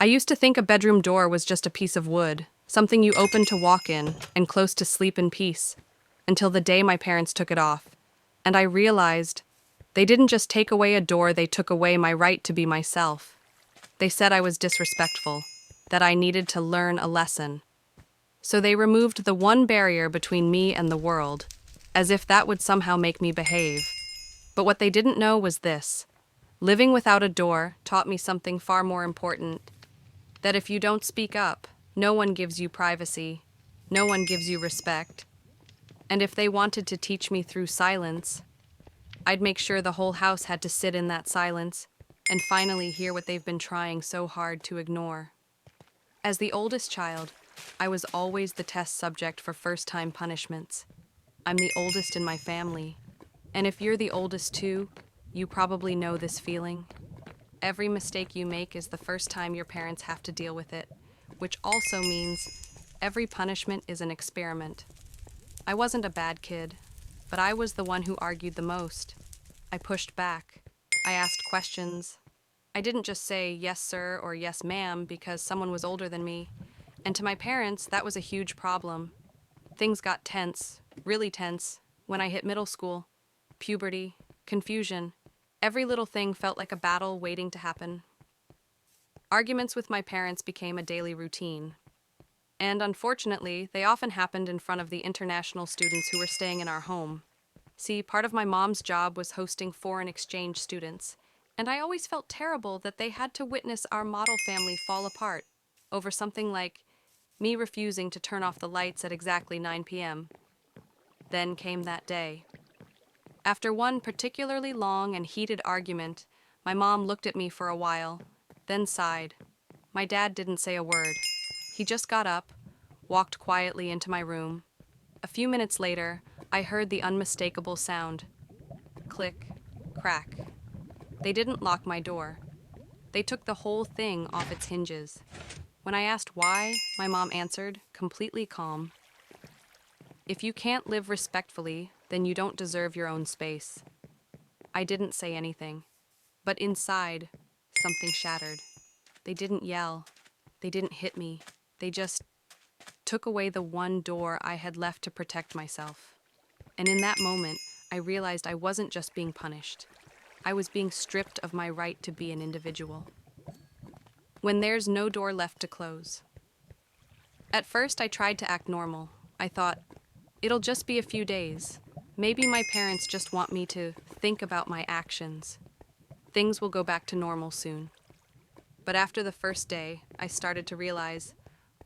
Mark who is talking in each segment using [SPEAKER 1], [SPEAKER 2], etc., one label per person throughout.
[SPEAKER 1] I used to think a bedroom door was just a piece of wood, something you open to walk in and close to sleep in peace, until the day my parents took it off. And I realized they didn't just take away a door, they took away my right to be myself. They said I was disrespectful, that I needed to learn a lesson. So they removed the one barrier between me and the world, as if that would somehow make me behave. But what they didn't know was this. Living without a door taught me something far more important, that if you don't speak up, no one gives you privacy, no one gives you respect. And if they wanted to teach me through silence, I'd make sure the whole house had to sit in that silence and finally hear what they've been trying so hard to ignore. As the oldest child, I was always the test subject for first-time punishments. I'm the oldest in my family, and if you're the oldest too, you probably know this feeling. Every mistake you make is the first time your parents have to deal with it, which also means every punishment is an experiment. I wasn't a bad kid, but I was the one who argued the most. I pushed back. I asked questions. I didn't just say yes sir or yes ma'am because someone was older than me. And to my parents, that was a huge problem. Things got tense, really tense, when I hit middle school. Puberty, confusion. Every little thing felt like a battle waiting to happen. Arguments with my parents became a daily routine. And unfortunately, they often happened in front of the international students who were staying in our home. See, part of my mom's job was hosting foreign exchange students, and I always felt terrible that they had to witness our model family fall apart over something like me refusing to turn off the lights at exactly 9 p.m. Then came that day. After one particularly long and heated argument, my mom looked at me for a while, then sighed. My dad didn't say a word. He just got up, walked quietly into my room. A few minutes later, I heard the unmistakable sound. Click, crack. They didn't lock my door. They took the whole thing off its hinges. When I asked why, my mom answered, completely calm. If you can't live respectfully, then you don't deserve your own space. I didn't say anything, but inside, something shattered. They didn't yell. They didn't hit me. They just took away the one door I had left to protect myself. And in that moment, I realized I wasn't just being punished. I was being stripped of my right to be an individual. When there's no door left to close. At first, I tried to act normal. I thought, it'll just be a few days. Maybe my parents just want me to think about my actions. Things will go back to normal soon. But after the first day, I started to realize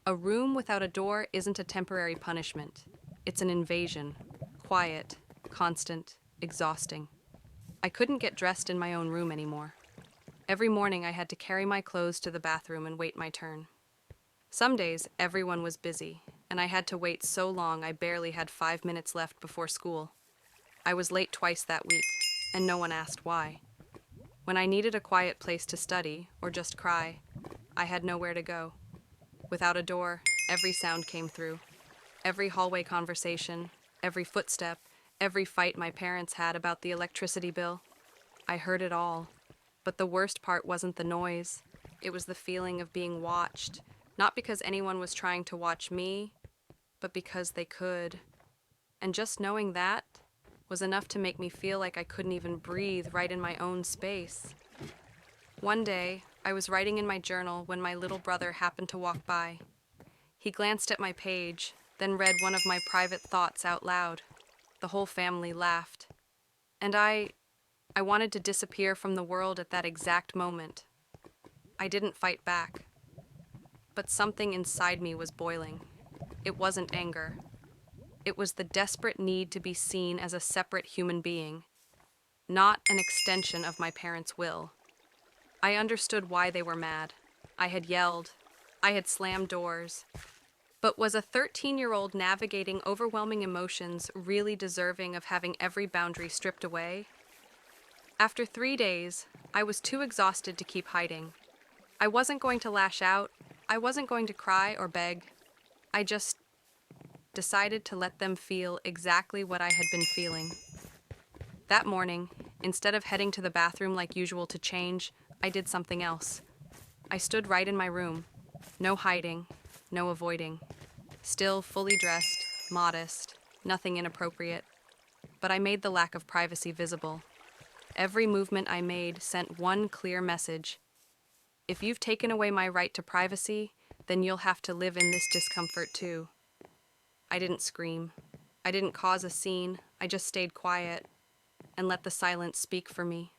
[SPEAKER 1] a room without a door isn't a temporary punishment. It's an invasion. Quiet, constant, exhausting. I couldn't get dressed in my own room anymore. Every morning I had to carry my clothes to the bathroom and wait my turn. Some days everyone was busy, and I had to wait so long I barely had 5 minutes left before school. I was late twice that week, and no one asked why. When I needed a quiet place to study or just cry, I had nowhere to go. Without a door, every sound came through. Every hallway conversation, every footstep, every fight my parents had about the electricity bill. I heard it all. But the worst part wasn't the noise. It was the feeling of being watched, not because anyone was trying to watch me, but because they could. And just knowing that was enough to make me feel like I couldn't even breathe right in my own space. One day, I was writing in my journal when my little brother happened to walk by. He glanced at my page, then read one of my private thoughts out loud. The whole family laughed. And I wanted to disappear from the world at that exact moment. I didn't fight back. But something inside me was boiling. It wasn't anger. It was the desperate need to be seen as a separate human being, not an extension of my parents' will. I understood why they were mad. I had yelled. I had slammed doors. But was a 13-year-old navigating overwhelming emotions really deserving of having every boundary stripped away? After 3 days, I was too exhausted to keep hiding. I wasn't going to lash out. I wasn't going to cry or beg. I just decided to let them feel exactly what I had been feeling. That morning, instead of heading to the bathroom like usual to change, I did something else. I stood right in my room. No hiding, no avoiding. Still fully dressed, modest, nothing inappropriate. But I made the lack of privacy visible. Every movement I made sent one clear message. If you've taken away my right to privacy, then you'll have to live in this discomfort too. I didn't scream. I didn't cause a scene. I just stayed quiet and let the silence speak for me.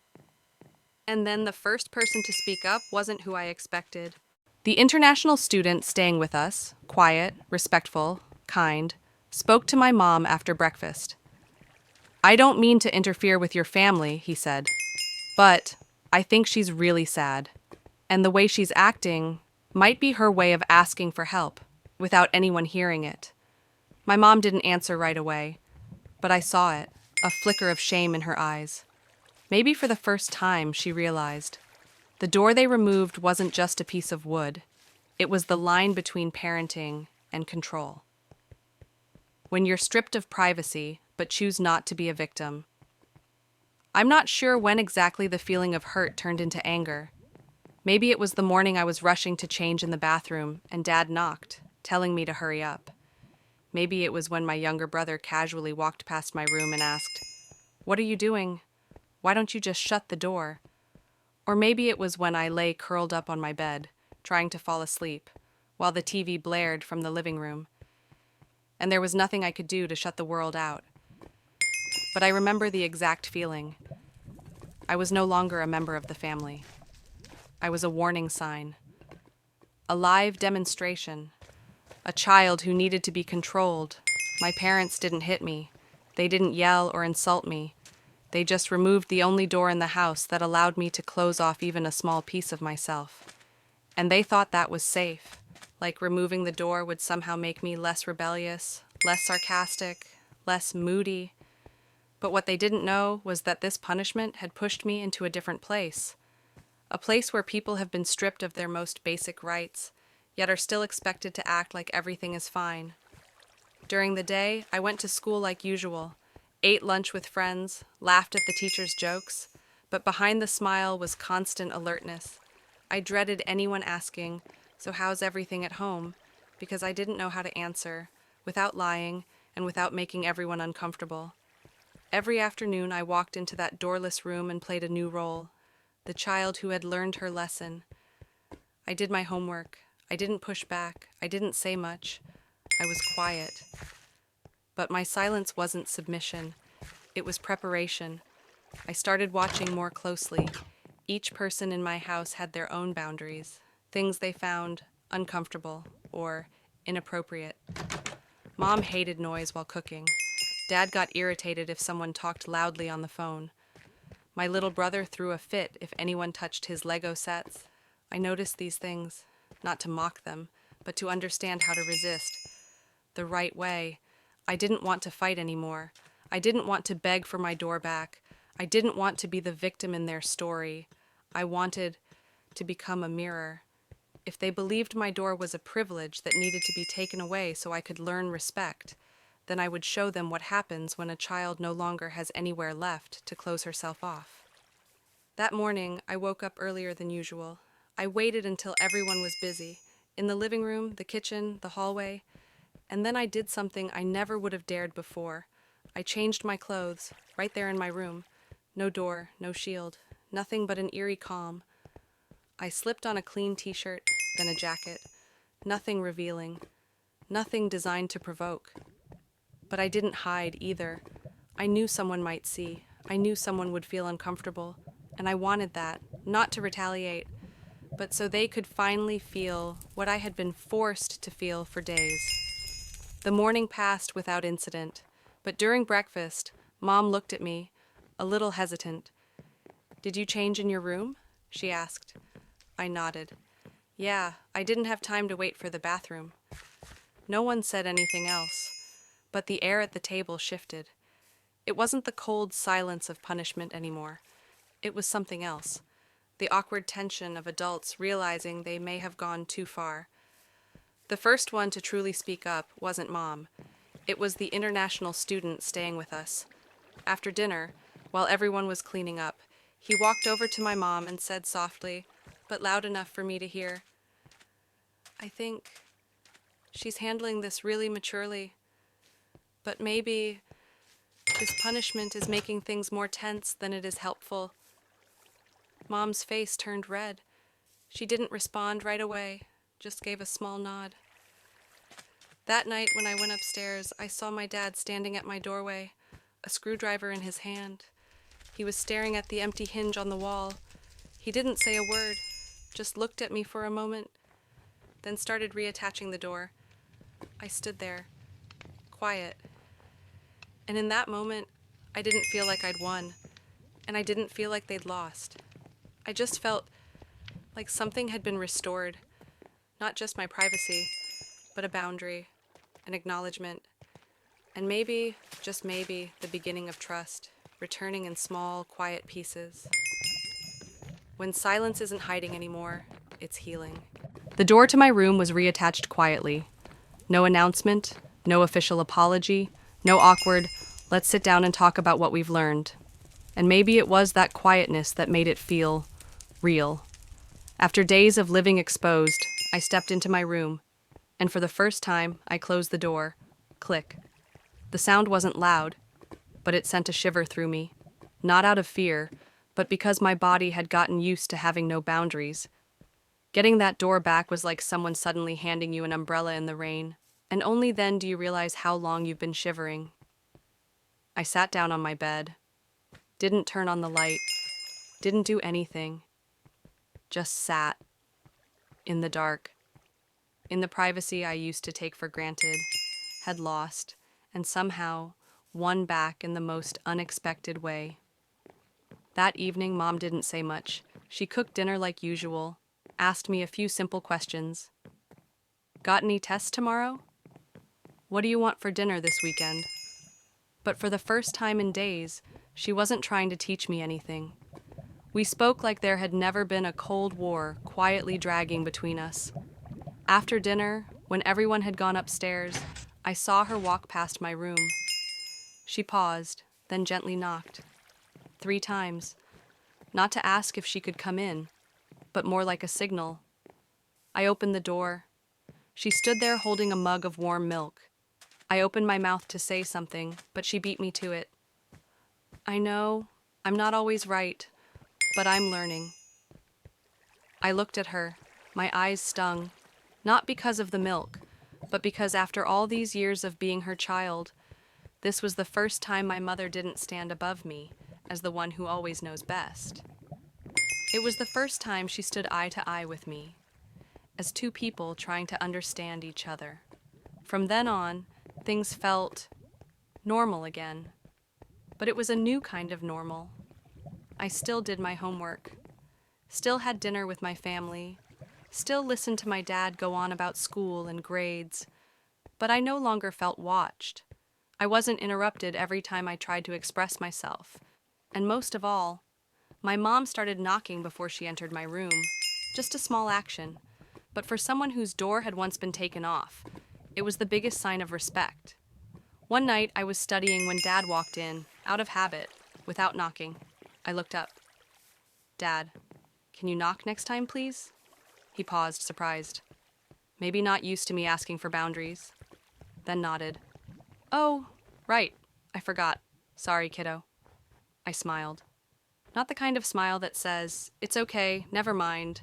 [SPEAKER 1] And then the first person to speak up wasn't who I expected. The international student staying with us, quiet, respectful, kind, spoke to my mom after breakfast. "I don't mean to interfere with your family," he said, "but I think she's really sad. And the way she's acting might be her way of asking for help, without anyone hearing it." My mom didn't answer right away, but I saw it, a flicker of shame in her eyes. Maybe for the first time, she realized. The door they removed wasn't just a piece of wood. It was the line between parenting and control. When you're stripped of privacy, but choose not to be a victim. I'm not sure when exactly the feeling of hurt turned into anger. Maybe it was the morning I was rushing to change in the bathroom and Dad knocked, telling me to hurry up. Maybe it was when my younger brother casually walked past my room and asked, "What are you doing? Why don't you just shut the door?" Or maybe it was when I lay curled up on my bed, trying to fall asleep, while the TV blared from the living room. And there was nothing I could do to shut the world out. But I remember the exact feeling. I was no longer a member of the family. I was a warning sign. A live demonstration. A child who needed to be controlled. My parents didn't hit me. They didn't yell or insult me. They just removed the only door in the house that allowed me to close off even a small piece of myself. And they thought that was safe, like removing the door would somehow make me less rebellious, less sarcastic, less moody. But what they didn't know was that this punishment had pushed me into a different place. A place where people have been stripped of their most basic rights, yet are still expected to act like everything is fine. During the day, I went to school like usual, ate lunch with friends, laughed at the teacher's jokes, but behind the smile was constant alertness. I dreaded anyone asking, "So how's everything at home?" because I didn't know how to answer, without lying and without making everyone uncomfortable. Every afternoon I walked into that doorless room and played a new role, the child who had learned her lesson. I did my homework. I didn't push back. I didn't say much. I was quiet. But my silence wasn't submission. It was preparation. I started watching more closely. Each person in my house had their own boundaries, things they found uncomfortable or inappropriate. Mom hated noise while cooking. Dad got irritated if someone talked loudly on the phone. My little brother threw a fit if anyone touched his Lego sets. I noticed these things, not to mock them, but to understand how to resist. The right way. I didn't want to fight anymore. I didn't want to beg for my door back. I didn't want to be the victim in their story. I wanted to become a mirror. If they believed my door was a privilege that needed to be taken away so I could learn respect, then I would show them what happens when a child no longer has anywhere left to close herself off. That morning, I woke up earlier than usual. I waited until everyone was busy, in the living room, the kitchen, the hallway, and then I did something I never would have dared before. I changed my clothes, right there in my room. No door, no shield, nothing but an eerie calm. I slipped on a clean t-shirt, then a jacket. Nothing revealing, nothing designed to provoke. But I didn't hide either. I knew someone might see. I knew someone would feel uncomfortable. And I wanted that, not to retaliate, but so they could finally feel what I had been forced to feel for days. The morning passed without incident, but during breakfast, Mom looked at me, a little hesitant. "Did you change in your room?" she asked. I nodded. "Yeah, I didn't have time to wait for the bathroom." No one said anything else, but the air at the table shifted. It wasn't the cold silence of punishment anymore. It was something else. The awkward tension of adults realizing they may have gone too far. The first one to truly speak up wasn't Mom. It was the international student staying with us. After dinner, while everyone was cleaning up, he walked over to my mom and said softly, but loud enough for me to hear. I think she's handling this really maturely, but maybe this punishment is making things more tense than it is helpful. Mom's face turned red. She didn't respond right away, just gave a small nod. That night when I went upstairs, I saw my dad standing at my doorway, a screwdriver in his hand. He was staring at the empty hinge on the wall. He didn't say a word, just looked at me for a moment, then started reattaching the door. I stood there, quiet. And in that moment, I didn't feel like I'd won, and I didn't feel like they'd lost. I just felt like something had been restored, not just my privacy, but a boundary, an acknowledgement, and maybe, just maybe, the beginning of trust, returning in small, quiet pieces. When silence isn't hiding anymore, it's healing. The door to my room was reattached quietly. No announcement, no official apology, no awkward, let's sit down and talk about what we've learned. And maybe it was that quietness that made it feel real. After days of living exposed, I stepped into my room, and for the first time, I closed the door. Click. The sound wasn't loud, but it sent a shiver through me. Not out of fear, but because my body had gotten used to having no boundaries. Getting that door back was like someone suddenly handing you an umbrella in the rain, and only then do you realize how long you've been shivering. I sat down on my bed, didn't turn on the light, didn't do anything, just sat in the dark, in the privacy I used to take for granted, had lost, and somehow won back in the most unexpected way. That evening, Mom didn't say much. She cooked dinner like usual, asked me a few simple questions. Got any tests tomorrow? What do you want for dinner this weekend? But for the first time in days, she wasn't trying to teach me anything. We spoke like there had never been a cold war quietly dragging between us. After dinner, when everyone had gone upstairs, I saw her walk past my room. She paused, then gently knocked. 3 times. Not to ask if she could come in, but more like a signal. I opened the door. She stood there holding a mug of warm milk. I opened my mouth to say something, but she beat me to it. I know, I'm not always right, but I'm learning. I looked at her. My eyes stung, not because of the milk, but because after all these years of being her child, this was the first time my mother didn't stand above me as the one who always knows best. It was the first time she stood eye to eye with me, as 2 people trying to understand each other. From then on, things felt normal again, but it was a new kind of normal. I still did my homework, still had dinner with my family, still listened to my dad go on about school and grades, but I no longer felt watched. I wasn't interrupted every time I tried to express myself. And most of all, my mom started knocking before she entered my room. Just a small action, but for someone whose door had once been taken off, it was the biggest sign of respect. One night, I was studying when Dad walked in, out of habit, without knocking. I looked up. Dad, can you knock next time, please? He paused, surprised. Maybe not used to me asking for boundaries. Then nodded. Oh, right. I forgot. Sorry, kiddo. I smiled. Not the kind of smile that says, it's okay, never mind,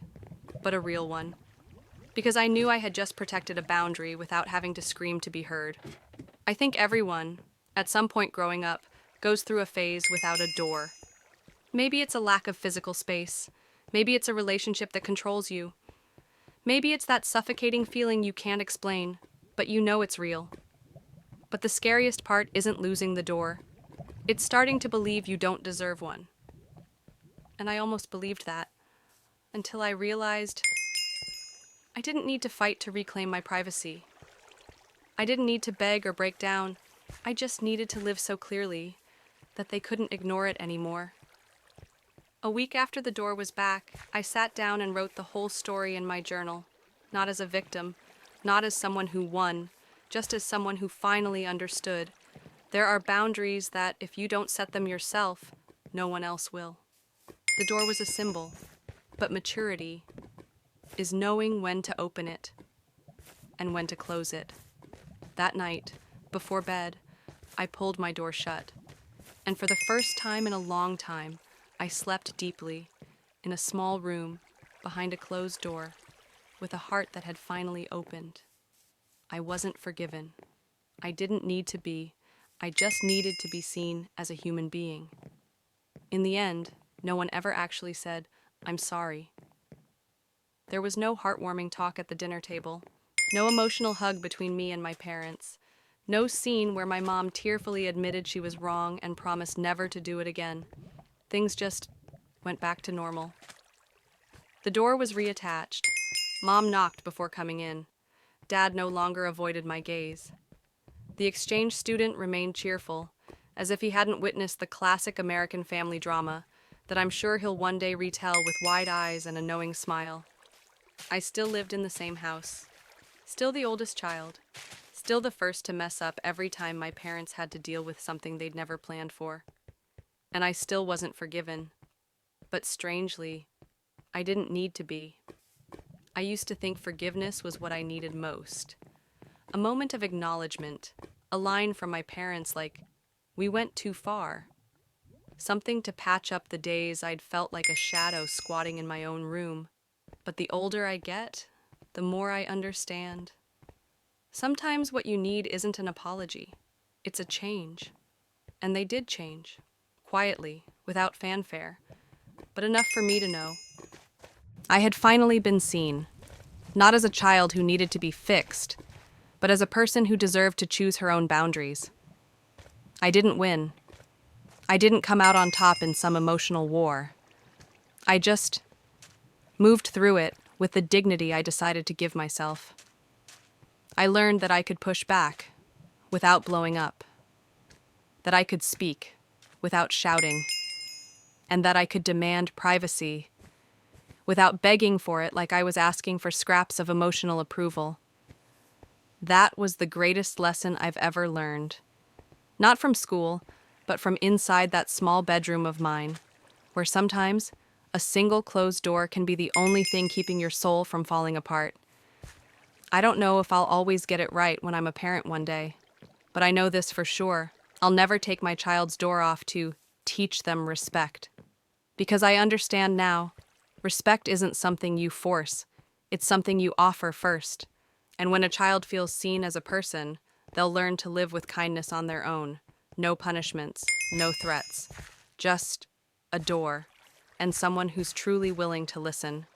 [SPEAKER 1] but a real one. Because I knew I had just protected a boundary without having to scream to be heard. I think everyone, at some point growing up, goes through a phase without a door. Maybe it's a lack of physical space. Maybe it's a relationship that controls you. Maybe it's that suffocating feeling you can't explain, but you know it's real. But the scariest part isn't losing the door. It's starting to believe you don't deserve one. And I almost believed that, until I realized I didn't need to fight to reclaim my privacy. I didn't need to beg or break down. I just needed to live so clearly that they couldn't ignore it anymore. A week after the door was back, I sat down and wrote the whole story in my journal, not as a victim, not as someone who won, just as someone who finally understood. There are boundaries that, if you don't set them yourself, no one else will. The door was a symbol, But maturity is knowing when to open it and when to close it. That night, before bed, I pulled my door shut, and for the first time in a long time, I slept deeply in a small room behind a closed door with a heart that had finally opened. I wasn't forgiven. I didn't need to be. I just needed to be seen as a human being. In the end, no one ever actually said, "I'm sorry." There was no heartwarming talk at the dinner table, no emotional hug between me and my parents, no scene where my mom tearfully admitted she was wrong and promised never to do it again. Things just went back to normal. The door was reattached. Mom knocked before coming in. Dad no longer avoided my gaze. The exchange student remained cheerful, as if he hadn't witnessed the classic American family drama that I'm sure he'll one day retell with wide eyes and a knowing smile. I still lived in the same house. Still the oldest child. Still the first to mess up every time my parents had to deal with something they'd never planned for. And I still wasn't forgiven. But strangely, I didn't need to be. I used to think forgiveness was what I needed most. A moment of acknowledgement, a line from my parents like, "We went too far." Something to patch up the days I'd felt like a shadow squatting in my own room. But the older I get, the more I understand. Sometimes what you need isn't an apology, it's a change. And they did change, quietly, without fanfare, but enough for me to know. I had finally been seen, not as a child who needed to be fixed, but as a person who deserved to choose her own boundaries. I didn't win. I didn't come out on top in some emotional war. I just moved through it with the dignity I decided to give myself. I learned that I could push back without blowing up, that I could speak without shouting, and that I could demand privacy without begging for it like I was asking for scraps of emotional approval. That was the greatest lesson I've ever learned. Not from school, but from inside that small bedroom of mine, where sometimes a single closed door can be the only thing keeping your soul from falling apart. I don't know if I'll always get it right when I'm a parent one day, but I know this for sure. I'll never take my child's door off to teach them respect. Because I understand now, respect isn't something you force, it's something you offer first. And when a child feels seen as a person, they'll learn to live with kindness on their own. No punishments, no threats, just a door, and someone who's truly willing to listen.